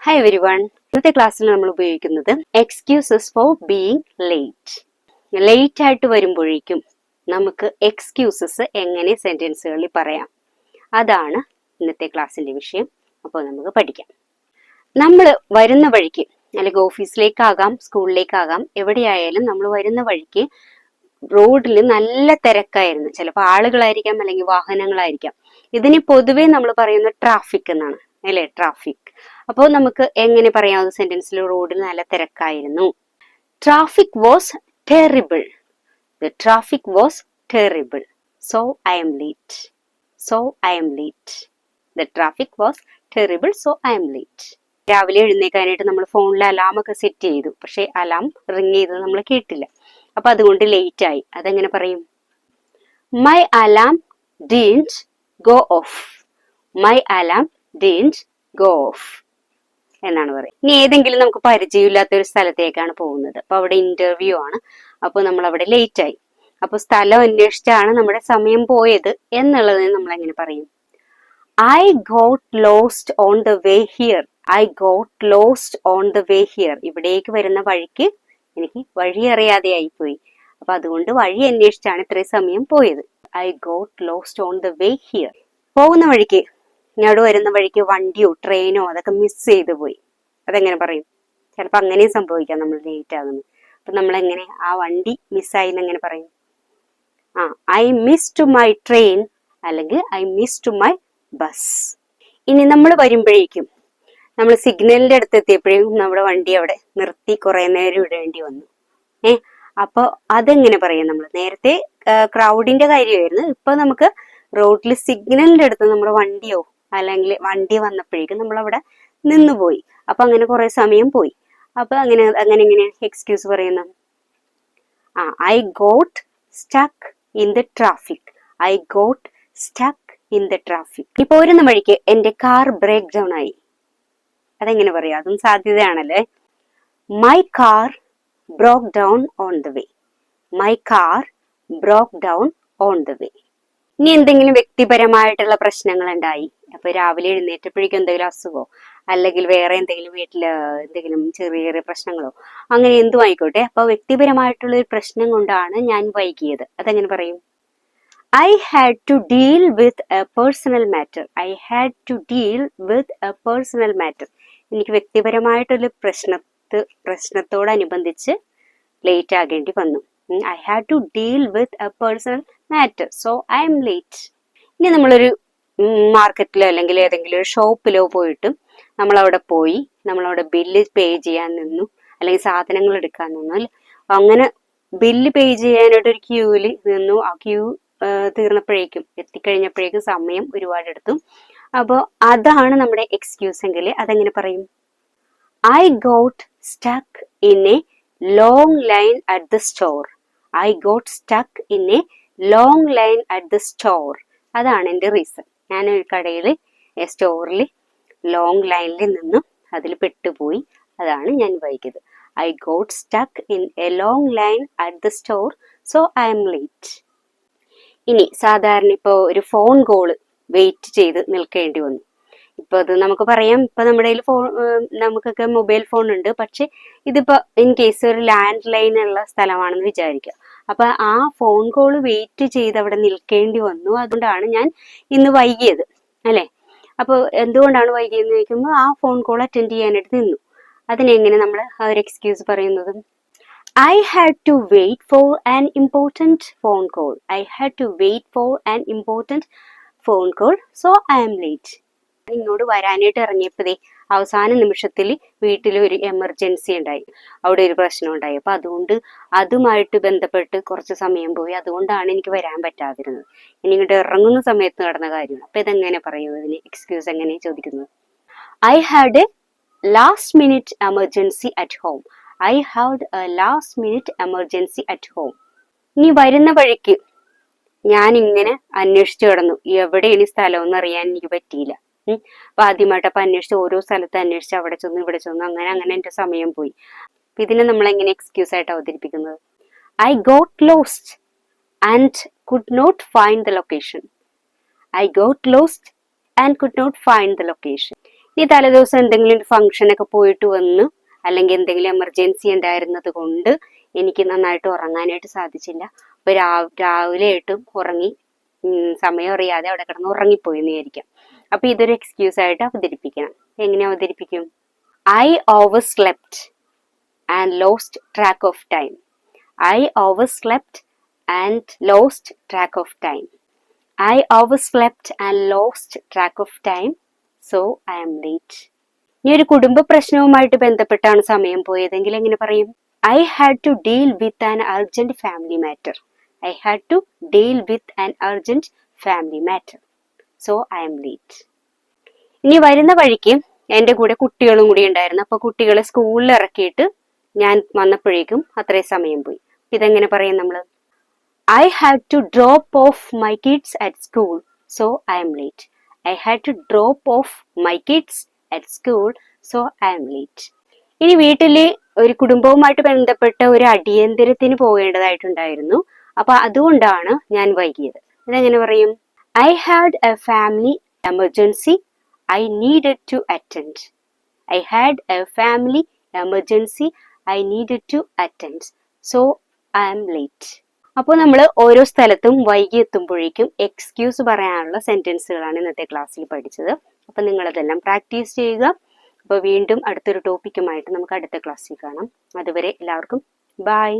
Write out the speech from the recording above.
Hi everyone. ഇന്നത്തെ ക്ലാസ്സിൽ നമ്മൾ ഉപയോഗിക്കുന്നത് excuses for being late. Late ആയിട്ട് വരുമ്പോഴേക്കും നമുക്ക് എക്സ്ക്യൂസസ് എങ്ങനെ സെന്റൻസുകളിൽ പറയാം, അതാണ് ഇന്നത്തെ ക്ലാസ്സിന്റെ വിഷയം. അപ്പോൾ നമുക്ക് പഠിക്കാം. നമ്മൾ വരുന്ന വഴിക്ക്, അല്ലെങ്കിൽ ഓഫീസിലേക്കാകാം സ്കൂളിലേക്കാകാം, എവിടെയായാലും നമ്മൾ വരുന്ന വഴിക്ക് റോഡിൽ നല്ല തിരക്കായിരുന്നു. ചിലപ്പോൾ ആളുകളായിരിക്കാം, അല്ലെങ്കിൽ വാഹനങ്ങളായിരിക്കാം. ഇതിന് പൊതുവേ നമ്മൾ പറയുന്ന ട്രാഫിക് എന്നാണ്, അല്ലേ? ട്രാഫിക്. അപ്പോൾ നമുക്ക് എങ്ങനെ പറയാവുന്ന സെന്റൻസിൽ റോഡിൽ നല്ല തിരക്കായിരുന്നു. Traffic was terrible. The traffic was terrible. So I am late. So I am late. The traffic was terrible. So I am late. രാവിലെ എഴുന്നേക്കാനായിട്ട് നമ്മൾ ഫോണിൽ അലാം ഒക്കെ സെറ്റ് ചെയ്തു, പക്ഷെ അലാം റിങ് ചെയ്തത് നമ്മൾ കേട്ടില്ല. അപ്പൊ അതുകൊണ്ട് ലേറ്റ് ആയി. അതെങ്ങനെ പറയും? My alarm didn't go off. My alarm didn't go off എന്നാണ് പറയുക. ഇനി ഏതെങ്കിലും നമുക്ക് പരിചയമില്ലാത്ത ഒരു സ്ഥലത്തേക്കാണ് പോകുന്നത്. അപ്പൊ അവിടെ ഇന്റർവ്യൂ ആണ്. അപ്പോൾ നമ്മൾ അവിടെ ലേറ്റ് ആയി. അപ്പൊ സ്ഥലം അന്വേഷിച്ചാണ് നമ്മുടെ സമയം പോയത് എന്നുള്ളതിന് നമ്മൾ എങ്ങനെ പറയും? I got lost on the way here. I got lost on the way here. ഇവിടേക്ക് വരുന്ന വഴിക്ക് എനിക്ക് വഴി അറിയാതെ ആയിപ്പോയി. അപ്പൊ അതുകൊണ്ട് വഴി അന്വേഷിച്ചാണ് ഇത്രയും സമയം പോയത്. I got lost on the way here. പോകുന്ന വഴിക്ക്, ഇങ്ങോട്ട് വരുന്ന വഴിക്ക് വണ്ടിയോ ട്രെയിനോ അതൊക്കെ മിസ് ചെയ്ത് പോയി. അതെങ്ങനെ പറയും? ചിലപ്പോൾ അങ്ങനെയും സംഭവിക്കാം, നമ്മൾ ലേറ്റ് ആകുന്നു. അപ്പൊ നമ്മൾ എങ്ങനെ ആ വണ്ടി മിസ്സായി എങ്ങനെ പറയും? I miss to my train, അല്ലെങ്കിൽ I miss to my bus. ഇനി നമ്മൾ വരുമ്പോഴേക്കും, നമ്മൾ സിഗ്നലിന്റെ അടുത്ത് എത്തിയപ്പോഴേക്കും നമ്മുടെ വണ്ടി അവിടെ നിർത്തി കുറെ നേരം ഇടേണ്ടി വന്നു. അപ്പൊ അതെങ്ങനെ പറയാം? നമ്മൾ നേരത്തെ ക്രൗഡിന്റെ കാര്യമായിരുന്നു. ഇപ്പൊ നമുക്ക് റോഡിൽ സിഗ്നലിന്റെ അടുത്ത് നമ്മുടെ വണ്ടിയോ അല്ലെങ്കിൽ വണ്ടി വന്നപ്പോഴേക്കും നമ്മൾ അവിടെ നിന്നുപോയി. അപ്പൊ അങ്ങനെ കുറെ സമയം പോയി. അപ്പൊ അങ്ങനെ എങ്ങനെ എക്സ്ക്യൂസ് പറയുന്നു? I got stuck in the traffic. I got stuck in the traffic. ഈ പോരുന്ന വഴിക്ക് എന്റെ കാർ ബ്രേക്ക് ഡൗൺ ആയി. അതെങ്ങനെ പറയാം? അതും സാധ്യതയാണല്ലേ. My car broke down on the way. My car broke down on the way. ഇനി എന്തെങ്കിലും വ്യക്തിപരമായിട്ടുള്ള പ്രശ്നങ്ങൾ ഉണ്ടായി. അപ്പൊ രാവിലെ എഴുന്നേറ്റപ്പോഴേക്കും എന്തെങ്കിലും അസുഖമോ അല്ലെങ്കിൽ വേറെ എന്തെങ്കിലും വീട്ടില് എന്തെങ്കിലും ചെറിയ ചെറിയ പ്രശ്നങ്ങളോ അങ്ങനെ എന്തും ആയിക്കോട്ടെ, അപ്പൊ വ്യക്തിപരമായിട്ടുള്ള ഒരു പ്രശ്നം കൊണ്ടാണ് ഞാൻ വൈകിയത്. അതെങ്ങനെ പറയും? I had to deal with a personal matter. I had to deal with a personal matter. എനിക്ക് വ്യക്തിപരമായിട്ടുള്ള പ്രശ്നത്തോടനുബന്ധിച്ച് ലേറ്റ് ആകേണ്ടി വന്നു. I had to deal with a personal matter. So I am late. ഇനി നമ്മളൊരു മാർക്കറ്റിലോ അല്ലെങ്കിൽ ഏതെങ്കിലും ഒരു ഷോപ്പിലോ പോയിട്ട് നമ്മളവിടെ ബില്ല് പേ ചെയ്യാൻ നിന്നു, അല്ലെങ്കിൽ സാധനങ്ങൾ എടുക്കാൻ നിന്നു. അങ്ങനെ ബില്ല് പേ ചെയ്യാനായിട്ട് ഒരു ക്യൂവിൽ നിന്നു. ആ ക്യൂ തീർന്നപ്പോഴേക്കും, എത്തിക്കഴിഞ്ഞപ്പോഴേക്കും സമയം ഒരുപാട് എടുത്തു. അപ്പോൾ അതാണ് നമ്മുടെ എക്സ്ക്യൂസ് എങ്കിൽ അതെങ്ങനെ പറയും? I got stuck in A long line at the store. I got stuck in A long line at the store. അതാണ് എൻ്റെ റീസൺ. ഞാൻ ഒരു കടയിൽ സ്റ്റോറിൽ ലോങ് ലൈനിൽ നിന്നും അതിൽ പെട്ടുപോയി. അതാണ് ഞാൻ വൈകിയത്. I got stuck in A long line at the store. So I M late. ഇനി സാധാരണ ഇപ്പോൾ ഒരു ഫോൺ കോള് വെയിറ്റ് ചെയ്ത് നിൽക്കേണ്ടി വന്നു. ഇപ്പൊ അത് നമുക്ക് പറയാം, ഇപ്പൊ നമ്മുടെ കയ്യിൽ നമുക്കൊക്കെ മൊബൈൽ ഫോൺ ഉണ്ട്. പക്ഷെ ഇതിപ്പോ ഇൻ കേസ് ഒരു ലാൻഡ് ലൈൻ ഉള്ള സ്ഥലമാണെന്ന് വിചാരിക്കുക. അപ്പൊ ആ ഫോൺ കോള് വെയിറ്റ് ചെയ്ത് അവിടെ നിൽക്കേണ്ടി വന്നു. അതുകൊണ്ടാണ് ഞാൻ ഇന്ന് വൈകിയത്, അല്ലെ? അപ്പൊ എന്തുകൊണ്ടാണ് വൈകിയെന്ന് ചോദിക്കുമ്പോൾ ആ ഫോൺ കോൾ അറ്റൻഡ് ചെയ്യാനായിട്ട് നിന്നു. അതിനെങ്ങനെ നമ്മൾ ആ ഒരു എക്സ്ക്യൂസ് പറയുന്നത്? I had to wait for an important phone call. I had to wait for an important phone call. So I am late. ഇങ്ങോട്ട് വരാനായിട്ട് ഇറങ്ങിയപ്പോഴേ അവസാന നിമിഷത്തിൽ വീട്ടിൽ ഒരു എമർജൻസി ഉണ്ടായി, അവിടെ ഒരു പ്രശ്നം ഉണ്ടായി. അപ്പൊ അതുകൊണ്ട് അതുമായിട്ട് ബന്ധപ്പെട്ട് കുറച്ച് സമയം പോയി. അതുകൊണ്ടാണ് എനിക്ക് വരാൻ പറ്റാതിരുന്നത്. ഇനി ഇങ്ങോട്ട് ഇറങ്ങുന്ന സമയത്ത് നടന്ന കാര്യമാണ്. അപ്പൊ ഇതെങ്ങനെ പറയും? ഇതിന് എക്സ്ക്യൂസ് എങ്ങനെ ചോദിക്കുന്നത്? I had a last minute emergency at home. I had a last minute emergency at home. ഇനി വരുന്ന വഴിക്ക് ഞാൻ ഇങ്ങനെ അന്വേഷിച്ചു കിടന്നു, എവിടെയാണ് സ്ഥലം എന്ന് അറിയാൻ എനിക്ക് പറ്റിയില്ല. അപ്പൊ ആദ്യമായിട്ടപ്പൊ അന്വേഷിച്ച് ഓരോ സ്ഥലത്ത് അന്വേഷിച്ച് അവിടെ ചെന്നു ഇവിടെ ചെന്നു, അങ്ങനെ എന്റെ സമയം പോയി. അപ്പൊ ഇതിനെ നമ്മൾ എങ്ങനെ എക്സ്ക്യൂസ് ആയിട്ട് അവതരിപ്പിക്കുന്നത്? I got lost and could not find the location. I got lost and could not find the location. ഈ തലേദിവസം എന്തെങ്കിലും ഫംഗ്ഷൻ ഒക്കെ പോയിട്ട് വന്ന് അല്ലെങ്കിൽ എന്തെങ്കിലും എമർജൻസി ഉണ്ടായിരുന്നത് കൊണ്ട് എനിക്ക് നന്നായിട്ട് ഉറങ്ങാനായിട്ട് സാധിച്ചില്ല. അപ്പൊ രാവിലെ ആയിട്ടും ഉറങ്ങി, സമയം അറിയാതെ അവിടെ കിടന്ന് ഉറങ്ങിപ്പോയി എന്ന് വിചാരിക്കാം. അപ്പൊ ഇതൊരു എക്സ്ക്യൂസ് ആയിട്ട് അവതരിപ്പിക്കണം. എങ്ങനെ അവതരിപ്പിക്കും? I over slept and lost track of time. I overslept and lost track of time. I overslept and lost track of time, so I am late. ഇനി ഒരു കുടുംബ പ്രശ്നവുമായിട്ട് ബന്ധപ്പെട്ടാണ് സമയം പോയതെങ്കിൽ എങ്ങനെ പറയും? I had to deal with an urgent family matter. I had to deal with an urgent family matter, so I am late. ഇനി വരുന്ന വഴിക്ക് എൻ്റെ കൂടെ കുട്ടികളും കൂടി ഉണ്ടായിരുന്നു. അപ്പൊ കുട്ടികളെ സ്കൂളിൽ ഇറക്കിയിട്ട് ഞാൻ വന്നപ്പോഴേക്കും അത്രയും സമയം പോയി. ഇതെങ്ങനെ പറയും നമ്മള്? I had to drop off my kids at school, so I am late. I had to drop off my kids at school, so I am late. ഇനി വീട്ടില് ഒരു കുടുംബവുമായിട്ട് ബന്ധപ്പെട്ട ഒരു അടിയന്തരത്തിന് പോകേണ്ടതായിട്ടുണ്ടായിരുന്നു. അപ്പൊ അതുകൊണ്ടാണ് ഞാൻ വൈകിയത്. ഇതെങ്ങനെ പറയും? I had a family emergency I needed to attend. I had a family emergency I needed to attend, so I am late. അപ്പോൾ നമ്മൾ ഓരോ സ്ഥലത്തും വൈകി എത്തുമ്പോഴേക്കും എക്സ്ക്യൂസ് പറയാനുള്ള സെന്റൻസുകളാണ് ഇന്നത്തെ ക്ലാസ്സിൽ പഠിച്ചത്. അപ്പം നിങ്ങളതെല്ലാം പ്രാക്ടീസ് ചെയ്യുക. അപ്പോൾ വീണ്ടും അടുത്തൊരു ടോപ്പിക്കുമായിട്ട് നമുക്ക് അടുത്ത ക്ലാസ്സിൽ കാണാം. അതുവരെ എല്ലാവർക്കും ബൈ.